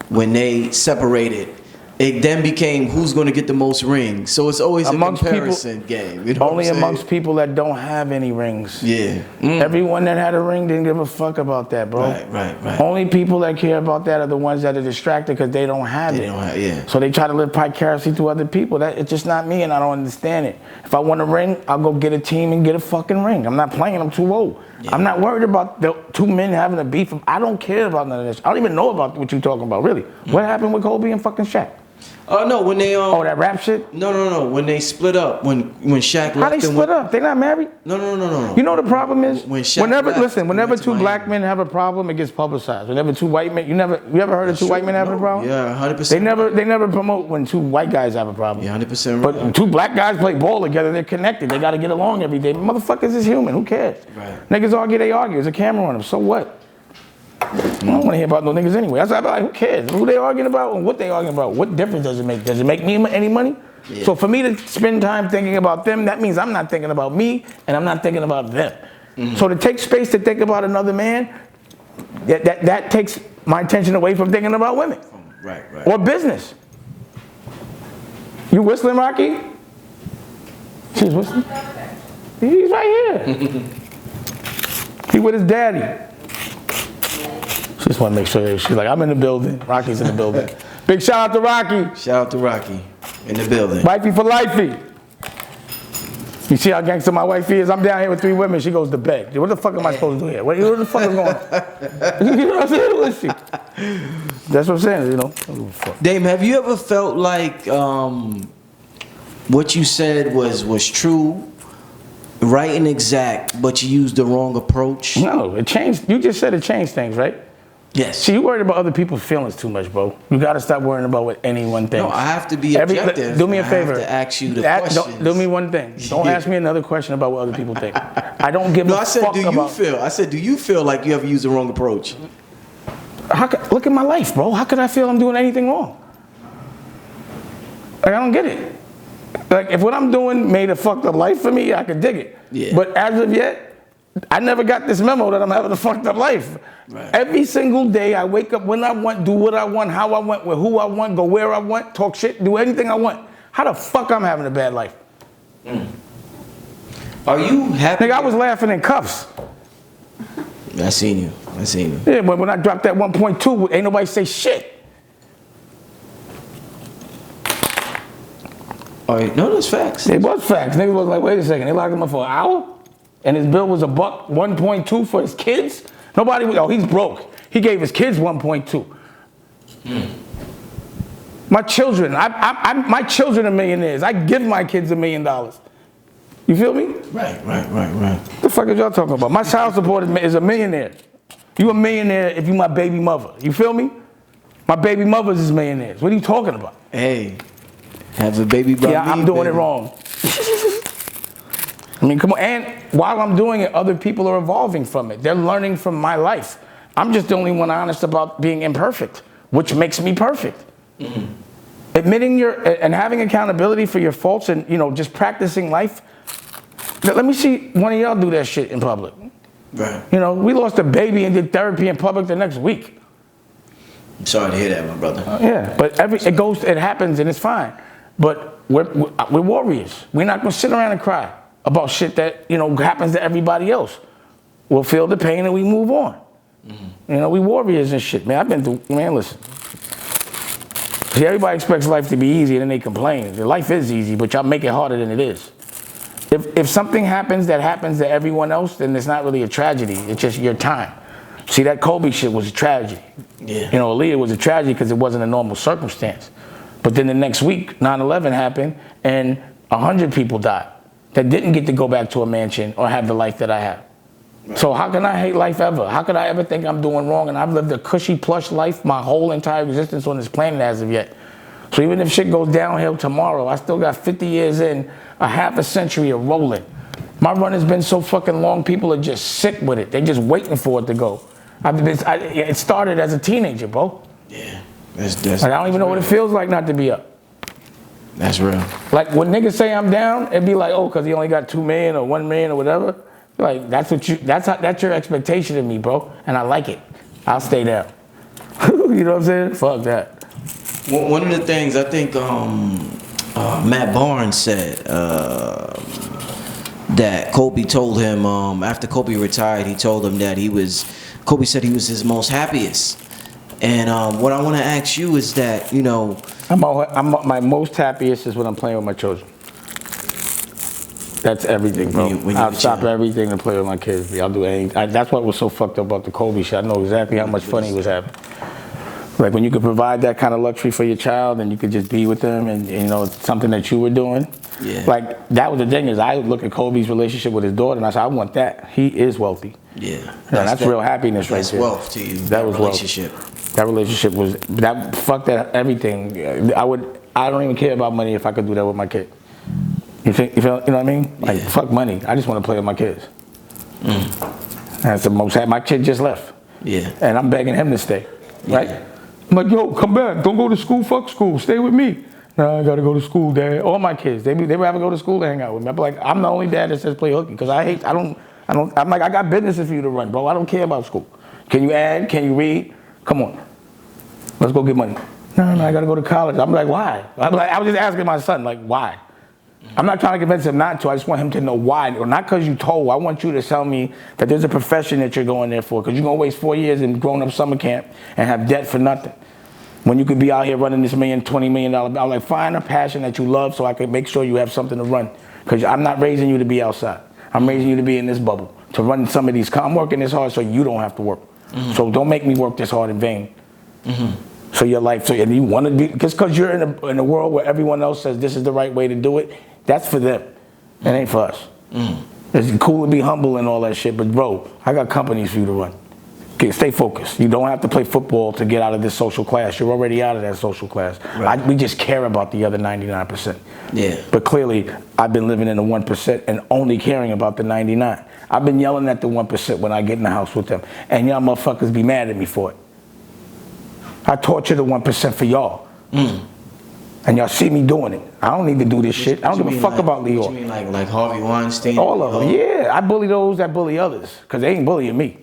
when they separated. It then became who's going to get the most rings. So it's always a comparison game. You know only amongst people that don't have any rings. Yeah. Everyone that had a ring didn't give a fuck about that, bro. Right. Only people that care about that are the ones that are distracted because they don't have it. So they try to live vicariously through other people. It's just not me, and I don't understand it. If I want a ring, I'll go get a team and get a fucking ring. I'm not playing. I'm too old. Yeah. I'm not worried about the two men having a beef. I don't care about none of this. I don't even know about what you're talking about, really. What happened with Kobe and fucking Shaq? Oh no, when they that rap shit? No. When they split up, when Shaq left. How they split up? They not married? No. You know the problem is when Shaq whenever two black men have a problem, it gets publicized. Whenever two white men, you ever heard of two white men having a problem? Yeah, 100%. They never promote when two white guys have a problem. Yeah, 100%. But when two black guys play ball together, they're connected. They got to get along every day. Motherfuckers is human. Who cares? Right. Niggas argue, they argue. There's a camera on them. So what? I don't want to hear about no niggas anyway. That's why I'm like, who cares? Who they arguing about and what they arguing about? What difference does it make? Does it make me any money? Yeah. So for me to spend time thinking about them, that means I'm not thinking about me and I'm not thinking about them. So to take space to think about another man, that takes my attention away from thinking about women. Right. Or business. You whistling, Rocky? She's whistling? He's right here. He with his daddy. She just want to make sure she's like, I'm in the building. Rocky's in the building. Big shout out to Rocky. Shout out to Rocky in the building. Wifey for lifey. You see how gangster my wifey is? I'm down here with 3 women. She goes to bed. What the fuck am I supposed to do here? What the fuck is going on? You know what I'm saying? Let's see. That's what I'm saying, you know. Dame, have you ever felt like what you said was true, right and exact, but you used the wrong approach? No, it changed. You just said it changed things, right? Yes. See, you worried about other people's feelings too much, bro. You got to stop worrying about what anyone thinks. No, I have to be objective. Do me a favor. I have to ask you the questions. Do me one thing. Don't ask me another question about what other people think. I don't give a fuck about... I said, do you feel like you ever used the wrong approach? Look at my life, bro. How could I feel I'm doing anything wrong? Like, I don't get it. Like, if what I'm doing made a fucked up life for me, I could dig it. Yeah. But as of yet, I never got this memo that I'm having a fucked up life. Right. Every single day, I wake up when I want, do what I want, how I want, with who I want, go where I want, talk shit, do anything I want. How the fuck I'm having a bad life? Are you happy? Nigga, I was laughing in cuffs. I seen you. Yeah, but when I dropped that 1.2, ain't nobody say shit. All right, no, that's facts. It was facts. Niggas was like, wait a second, they locked him up for an hour? And his bill was $1.2 for his kids? Nobody, he's broke. He gave his kids 1.2. My children, my children are millionaires. I give my kids $1 million. You feel me? Right. The fuck is y'all talking about? My child support is a millionaire. You a millionaire if you my baby mother. You feel me? My baby mothers is millionaires. What are you talking about? Hey, have a baby by Yeah, me, I'm doing baby. it wrong. I mean, come on. And while I'm doing it, other people are evolving from it. They're learning from my life. I'm just the only one honest about being imperfect, which makes me perfect. Mm-hmm. Admitting and having accountability for your faults and, just practicing life. Let me see one of y'all do that shit in public. Right. We lost a baby and did therapy in public the next week. I'm sorry to hear that, my brother. Yeah, but it happens and it's fine. But we're warriors. We're not gonna sit around and cry about shit that happens to everybody else. We'll feel the pain and we move on. Mm-hmm. We warriors and shit, man. Listen. See, everybody expects life to be easy and then they complain. Life is easy, but y'all make it harder than it is. If something happens that happens to everyone else, then it's not really a tragedy. It's just your time. See, that Kobe shit was a tragedy. Yeah. Aaliyah was a tragedy because it wasn't a normal circumstance. But then the next week, 9/11 happened, and 100 people died that didn't get to go back to a mansion or have the life that I have. Right. So how can I hate life ever? How could I ever think I'm doing wrong? And I've lived a cushy, plush life my whole entire existence on this planet as of yet. So even if shit goes downhill tomorrow, I still got 50 years in, a half a century of rolling. My run has been so fucking long, people are just sick with it. They're just waiting for it to go. It started as a teenager, bro. Yeah. I don't even know what it feels like not to be up. That's real. Like when niggas say I'm down, it'd be like, oh, because he only got 2 million or 1 million or whatever. Like that's your expectation of me, bro. And I like it. I'll stay down. You know what I'm saying? Fuck that. One of the things I think Matt Barnes said that Kobe told him after Kobe retired, he told him that Kobe said he was his most happiest. And what I want to ask you is that, I'm my most happiest is when I'm playing with my children. That's everything, bro. I'll stop everything to play with my kids. I'll do anything. That's what was so fucked up about the Kobe shit. I know exactly how much fun he was having. Like when you could provide that kind of luxury for your child and you could just be with them and it's something that you were doing. Yeah. Like that was the thing is I would look at Kobe's relationship with his daughter and I said, I want that. He is wealthy. Yeah. That's real happiness right there. That's wealth to you. That was relationship. Wealth. That relationship was fucked that everything. I don't even care about money if I could do that with my kid. You know what I mean? Like fuck money. I just want to play with my kids. That's the most. My kid just left. Yeah. And I'm begging him to stay. Right? Yeah. I'm like, yo, come back. Don't go to school. Fuck school. Stay with me. No, I gotta go to school, Dad. All my kids, they rather go to school than hang out with me. I'm like, I'm the only dad that says play hooky because I'm like, I got businesses for you to run, bro. I don't care about school. Can you add? Can you read? Come on. Let's go get money. No, I gotta go to college. I'm like, why? I was just asking my son, like, why? I'm not trying to convince him not to. I just want him to know why. Or not because you told. I want you to tell me that there's a profession that you're going there for. Because you're going to waste 4 years in grown-up summer camp and have debt for nothing. When you could be out here running this $20 million. I'm like, find a passion that you love so I can make sure you have something to run. Because I'm not raising you to be outside. I'm raising you to be in this bubble. To run some of these. I'm working this hard so you don't have to work. Mm-hmm. So don't make me work this hard in vain. Mm-hmm. So your life, and you want to be, just because you're in a world where everyone else says this is the right way to do it, that's for them. It ain't for us. It's cool to be humble and all that shit, but bro, I got companies for you to run. Okay, stay focused. You don't have to play football to get out of this social class. You're already out of that social class. Right. We just care about the other 99%. Yeah. But clearly, I've been living in the 1% and only caring about the 99. I've been yelling at the 1% when I get in the house with them, and y'all motherfuckers be mad at me for it. I torture the 1% for y'all. And y'all see me doing it. I don't need to do this shit. I don't give a fuck about New York. What you mean like Harvey Weinstein? All of them. Yeah, I bully those that bully others because they ain't bullying me.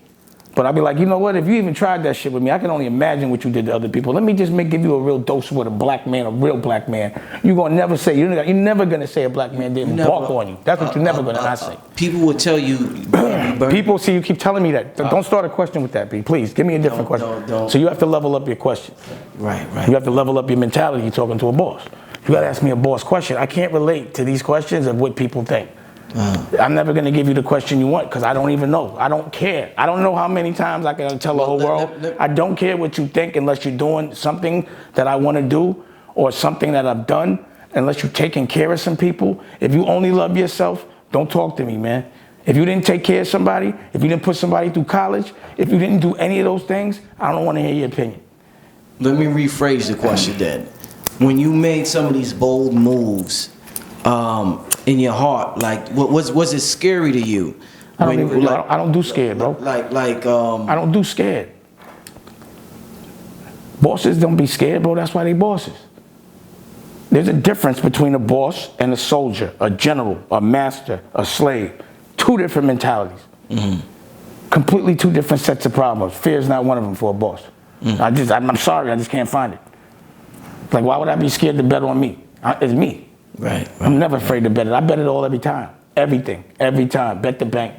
But I'll be like, you know what? If you even tried that shit with me, I can only imagine what you did to other people. Let me just give you a real dose with a black man, a real black man. You're gonna never say, you're never gonna say a black man didn't walk on you. That's what you're never gonna not say. People will tell you. People see you keep telling me that. Don't start a question with that, B. Please give me a different question. Don't. So you have to level up your question. Right. You have to level up your mentality. You're talking to a boss. You gotta ask me a boss question. I can't relate to these questions of what people think. I'm never going to give you the question you want because I don't even know. I don't care. I don't know how many times I can tell the whole world. I don't care what you think unless you're doing something that I want to do or something that I've done, unless you're taking care of some people. If you only love yourself, don't talk to me, man. If you didn't take care of somebody, if you didn't put somebody through college, if you didn't do any of those things, I don't want to hear your opinion. Let me rephrase the question then. When you made some of these bold moves, in your heart, like, was it scary to you? I don't do scared, bro. I don't do scared. Bosses don't be scared, bro. That's why they bosses. There's a difference between a boss and a soldier, a general, a master, a slave. Two different mentalities. Mm-hmm. Completely two different sets of problems. Fear is not one of them for a boss. Mm-hmm. I'm sorry, I just can't find it. Like, why would I be scared to bet on me? It's me. Right. I'm never afraid to bet it. I bet it all every time. Everything. Every time. Bet the bank.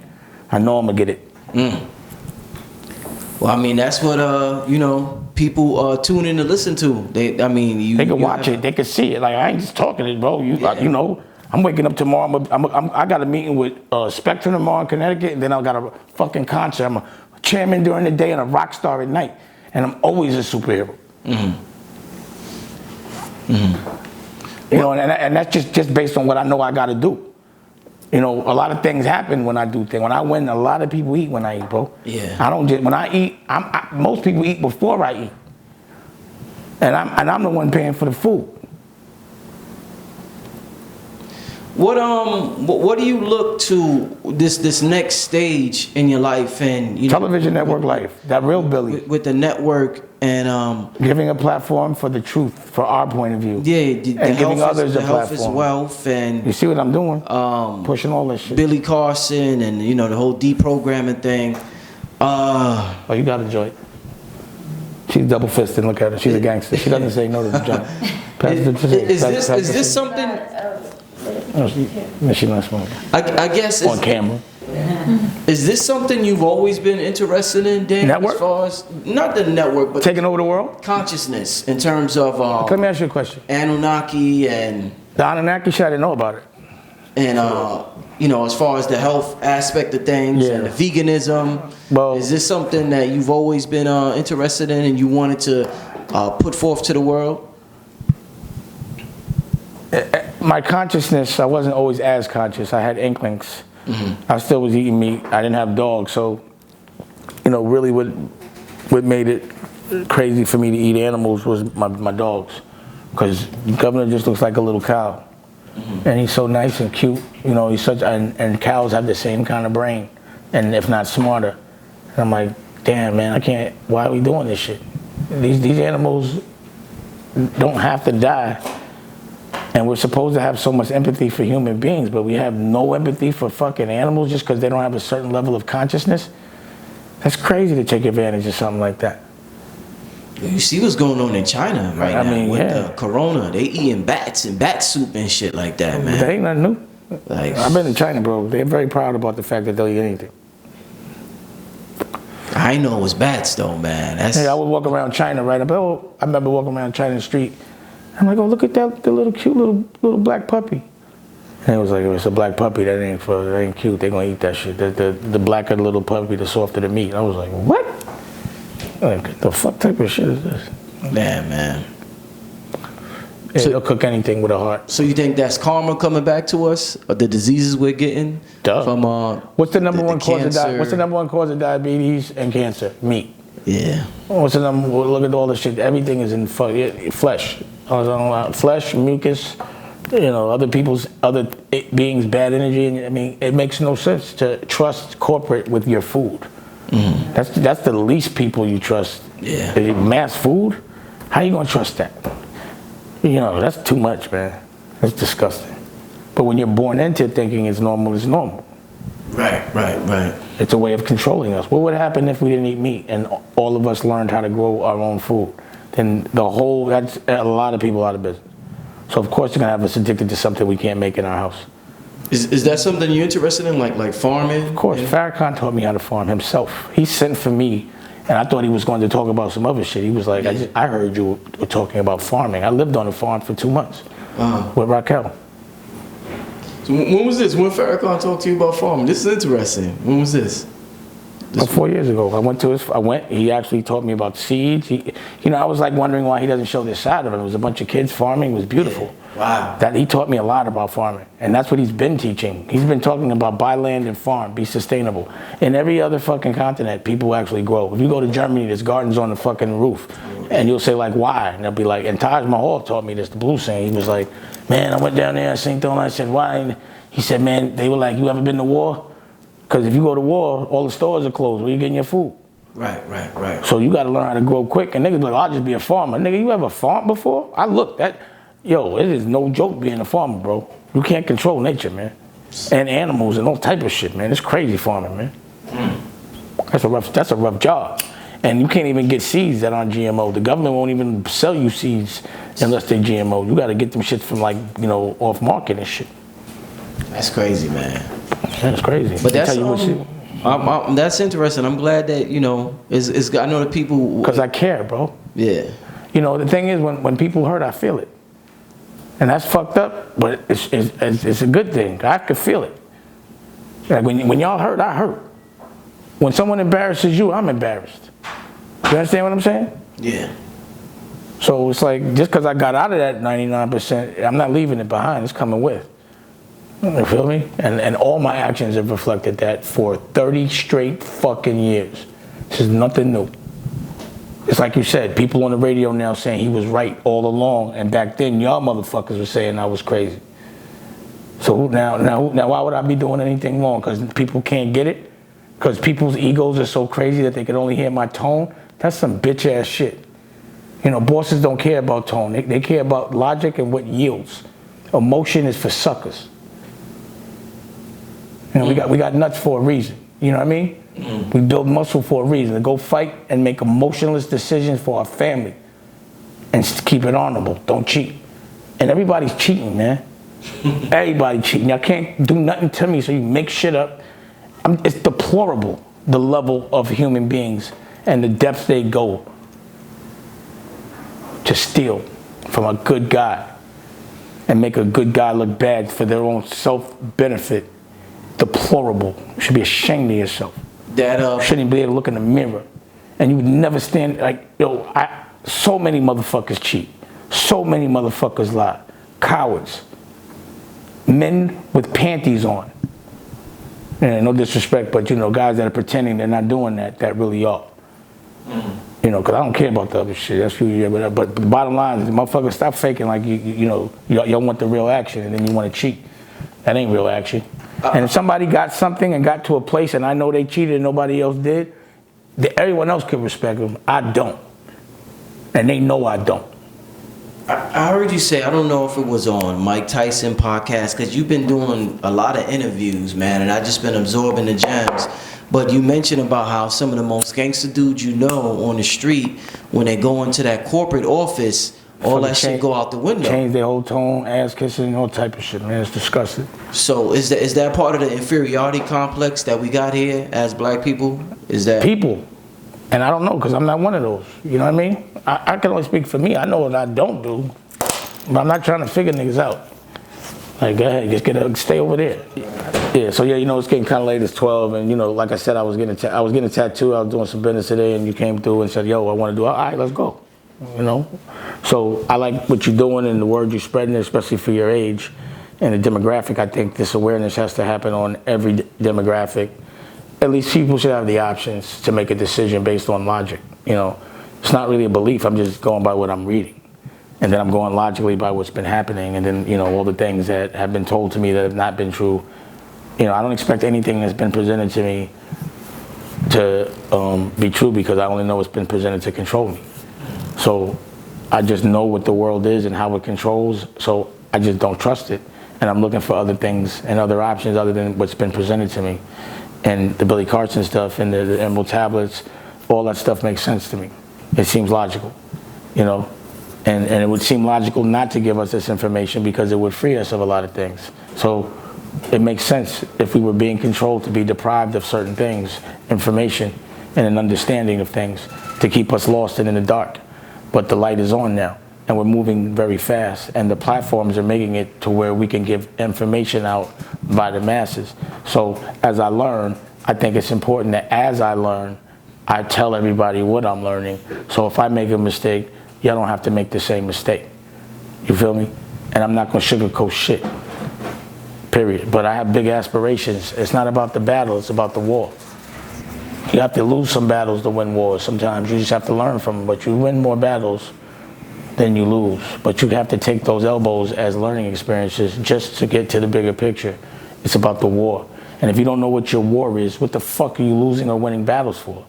I know I'm going to get it. Mm. Well, I mean, that's what, people tune in to listen to. They can watch it. They can see it. Like, I ain't just talking it, bro. I'm waking up tomorrow. I got a meeting with Spectrum tomorrow in Connecticut, and then I got a fucking concert. I'm a chairman during the day and a rock star at night. And I'm always a superhero. Mm-hmm. Mm-hmm. And that's just based on what I know I got to do. A lot of things happen when I do things. When I win, a lot of people eat when I eat, bro. Yeah. I don't just, when I eat, most people eat before I eat. And I'm the one paying for the food. What do you look to this next stage in your life and television network life, that real Billy with the network and giving a platform for the truth, for our point of view. Yeah, and giving others a platform. Health is wealth, and you see what I'm doing? Pushing all this shit. Billy Carson and the whole deprogramming thing. Oh, you got a joint. She's double fisted. Look at her. She's a gangster. She doesn't say no to the joint. Is this something? She's not smoking. I guess on camera. Is this something you've always been interested in, Dan? Network? As far as not the network, but taking over the world? Consciousness in terms of let me ask you a question. Anunnaki and the Anunnaki shit, I didn't know about it. And as far as the health aspect of things and the veganism, is this something that you've always been interested in and you wanted to put forth to the world? My consciousness, I wasn't always as conscious. I had inklings. Mm-hmm. I still was eating meat. I didn't have dogs, so really what made it crazy for me to eat animals was my dogs, because the governor just looks like a little cow. Mm-hmm. And he's so nice and cute. He's such, and cows have the same kind of brain, and if not smarter. And I'm like, damn, man, I can't. Why are we doing this shit? These animals don't have to die. And we're supposed to have so much empathy for human beings, but we have no empathy for fucking animals just because they don't have a certain level of consciousness. That's crazy to take advantage of something like that. You see what's going on in China right now with the corona. They eating bats and bat soup and shit like that, man. That ain't nothing new. Like, I've been in China, bro. They're very proud about the fact that they'll eat anything. I know it was bats though, man. I would walk around China, right? I remember walking around China the street. I'm like, oh, look at that, the little cute little black puppy. And it was like, it's a black puppy. That ain't cute. They're gonna eat that shit. The blacker the little puppy, the softer the meat. I was like, what? Like, the fuck type of shit is this? Yeah, man. Yeah, they'll cook anything with a heart. So you think that's karma coming back to us? Or the diseases we're getting from what's the number one cause of What's the number one cause of diabetes and cancer? Meat. Yeah. What's the number? Look at all the shit. Everything is in flesh. Flesh, mucus. Other beings' bad energy. And it makes no sense to trust corporate with your food. Mm-hmm. That's the least people you trust. Yeah. Mass food. How you gonna trust that? That's too much, man. That's disgusting. But when you're born into thinking it's normal, it's normal. Right. It's a way of controlling us. What would happen if we didn't eat meat and all of us learned how to grow our own food? Then that's a lot of people out of business. So of course they're gonna have us addicted to something we can't make in our house. Is that something you're interested in, like farming? Of course, Farrakhan taught me how to farm himself. He sent for me, and I thought he was going to talk about some other shit. He was like, I heard you were talking about farming. I lived on a farm for 2 months with Raquel. So when was this? When Farrakhan talked to you about farming? This is interesting. When was this? About 4 years ago, he actually taught me about seeds. I was like wondering why he doesn't show this side of it. It was a bunch of kids farming, it was beautiful. Wow. That he taught me a lot about farming, and that's what he's been teaching. He's been talking about buy land and farm, be sustainable. In every other fucking continent, people actually grow. If you go to Germany, there's gardens on the fucking roof, and you'll say like, why? And they'll be like, and Taj Mahal taught me this, the blues saying. He was like, man, I went down there, I seen all that. I said, why? And he said, man, they were like, you ever been to war? Because if you go to war, all the stores are closed. Where you getting your food? Right. So you got to learn how to grow quick. And niggas be like, I'll just be a farmer. Nigga, you ever farmed before? I looked at, it is no joke being a farmer, bro. You can't control nature, man. And animals and all type of shit, man. It's crazy farming, man. That's a rough job. And you can't even get seeds that aren't GMO. The government won't even sell you seeds unless they're GMO. You got to get them shits from off market and shit. That's crazy, man. That's crazy. But that's interesting. I'm glad that I know that people. Because I care, bro. Yeah. The thing is, when people hurt, I feel it, and that's fucked up. But it's a good thing. I can feel it. Like when y'all hurt, I hurt. When someone embarrasses you, I'm embarrassed. You understand what I'm saying? Yeah. So it's like just because I got out of that 99%, I'm not leaving it behind. It's coming with. You feel me? And all my actions have reflected that for 30 straight fucking years. This is nothing new. It's like you said, people on the radio now saying he was right all along, and back then y'all motherfuckers were saying I was crazy. So now why would I be doing anything wrong? Because people can't get it? Because people's egos are so crazy that they can only hear my tone? That's some bitch ass shit. Bosses don't care about tone. They care about logic and what yields. Emotion is for suckers. We got nuts for a reason. You know what I mean? Mm. We build muscle for a reason, to go fight and make emotionless decisions for our family and keep it honorable. Don't cheat. And everybody's cheating, man. Everybody cheating. Y'all can't do nothing to me, so you make shit up. It's deplorable, the level of human beings and the depths they go to steal from a good guy and make a good guy look bad for their own self-benefit. Deplorable. You should be ashamed of yourself. You shouldn't be able to look in the mirror. And you would never stand so many motherfuckers cheat. So many motherfuckers lie. Cowards. Men with panties on. And no disrespect, but guys that are pretending they're not doing that really are. Because I don't care about the other shit. That's you, but the bottom line is, motherfuckers, stop faking like y'all want the real action and then you want to cheat. That ain't real action. And if somebody got something and got to a place and I know they cheated and nobody else did, everyone else could respect them. I don't. And they know I don't. I heard you say, I don't know if it was on Mike Tyson podcast, because you've been doing a lot of interviews, man, and I just been absorbing the gems. But you mentioned about how some of the most gangster dudes on the street, when they go into that corporate office, all that shit go out the window. Change their whole tone, ass kissing, all type of shit, man. It's disgusting. So is that part of the inferiority complex that we got here as black people? Is that people? And I don't know, because I'm not one of those. You know what I mean? I can only speak for me. I know what I don't do, but I'm not trying to figure niggas out. Like, go ahead, just stay over there. Yeah, so it's getting kind of late. It's 12, and like I said, I was getting a tattoo. I was doing some business today, and you came through and said, yo, I want to do it. All right, let's go. So I like what you're doing and the word you're spreading, especially for your age and the demographic. I think this awareness has to happen on every demographic. At least people should have the options to make a decision based on logic. It's not really a belief. I'm just going by what I'm reading, and then I'm going logically by what's been happening, and then all the things that have been told to me that have not been true. I don't expect anything that's been presented to me to be true, because I only know what's been presented to control me. So I just know what the world is and how it controls, so I just don't trust it. And I'm looking for other things and other options other than what's been presented to me. And the Billy Carson stuff and the Emerald Tablets, all that stuff makes sense to me. It seems logical, and it would seem logical not to give us this information, because it would free us of a lot of things. So it makes sense, if we were being controlled, to be deprived of certain things, information and an understanding of things, to keep us lost and in the dark. But the light is on now, and we're moving very fast, and the platforms are making it to where we can give information out by the masses. So as I learn, I think it's important that as I learn, I tell everybody what I'm learning. So if I make a mistake, y'all don't have to make the same mistake. You feel me? And I'm not gonna sugarcoat shit. Period. But I have big aspirations. It's not about the battle, it's about the war. You have to lose some battles to win wars. Sometimes you just have to learn from them. But you win more battles than you lose. But you have to take those elbows as learning experiences just to get to the bigger picture. It's about the war. And if you don't know what your war is, what the fuck are you losing or winning battles for?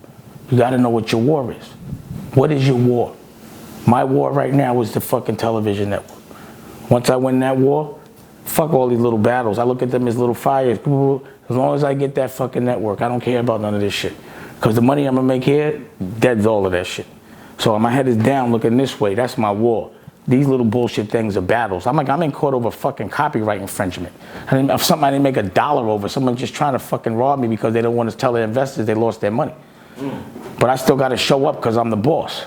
You gotta know what your war is. What is your war? My war right now is the fucking television network. Once I win that war, fuck all these little battles. I look at them as little fires. As long as I get that fucking network, I don't care about none of this shit. Because the money I'm gonna make here, dead's all of that shit. So my head is down looking this way. That's my war. These little bullshit things are battles. I'm in court over fucking copyright infringement. If something I didn't make $1 over, someone just trying to fucking rob me because they don't want to tell their investors they lost their money. But I still gotta show up because I'm the boss.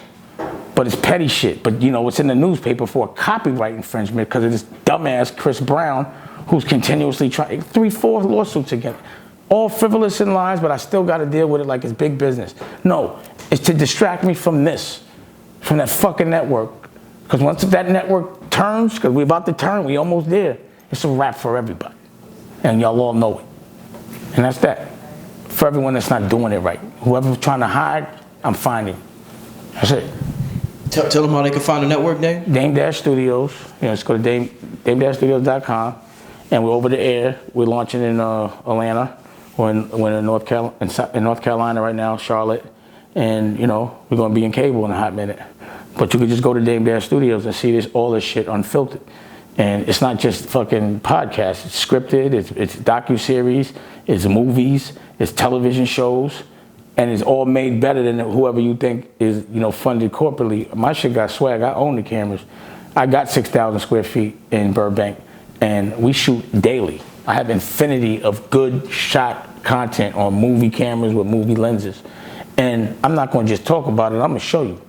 But it's petty shit. But you know, it's in the newspaper for a copyright infringement because of this dumbass Chris Brown who's continuously trying 3-4 lawsuits against. All frivolous in lies, but I still got to deal with it like it's big business. No, it's to distract me from this, from that fucking network. Because once that network turns, because we're about to turn, we almost there, it's a wrap for everybody. And y'all all know it. And that's that. For everyone that's not doing it right. Whoever's trying to hide, I'm finding. That's it. Tell them how they can find the network name. Dame Studios. You know, just go to dame-studios.com. And we're over the air. We're launching in Atlanta. We're in North Carolina right now, Charlotte. And, you know, we're going to be in cable in a hot minute. But you could just go to Dame Studios and see all this shit unfiltered. And it's not just fucking podcasts. It's scripted, it's docuseries, it's movies, it's television shows. And it's all made better than whoever you think is, you know, funded corporately. My shit got swag. I own the cameras. I got 6,000 square feet in Burbank. And we shoot daily. I have infinity of good shot content on movie cameras with movie lenses. And I'm not going to just talk about it, I'm going to show you.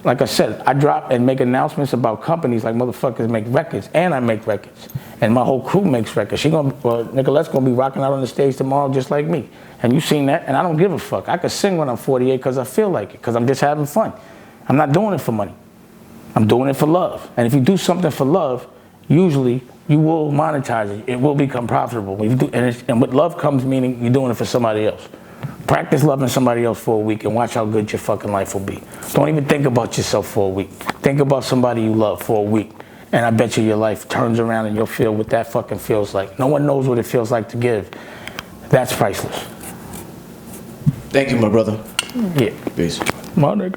Like I said, I drop and make announcements about companies like motherfuckers make records, and I make records. And my whole crew makes records. Nicolette's going to be rocking out on the stage tomorrow just like me. And you've seen that, and I don't give a fuck. I could sing when I'm 48 because I feel like it, because I'm just having fun. I'm not doing it for money. I'm doing it for love. And if you do something for love, usually you will monetize it. It will become profitable. And with love comes meaning you're doing it for somebody else. Practice loving somebody else for a week and watch how good your fucking life will be. Don't even think about yourself for a week. Think about somebody you love for a week. And I bet you your life turns around and you'll feel what that fucking feels like. No one knows what it feels like to give. That's priceless. Thank you, my brother. Yeah. Peace. My nigga.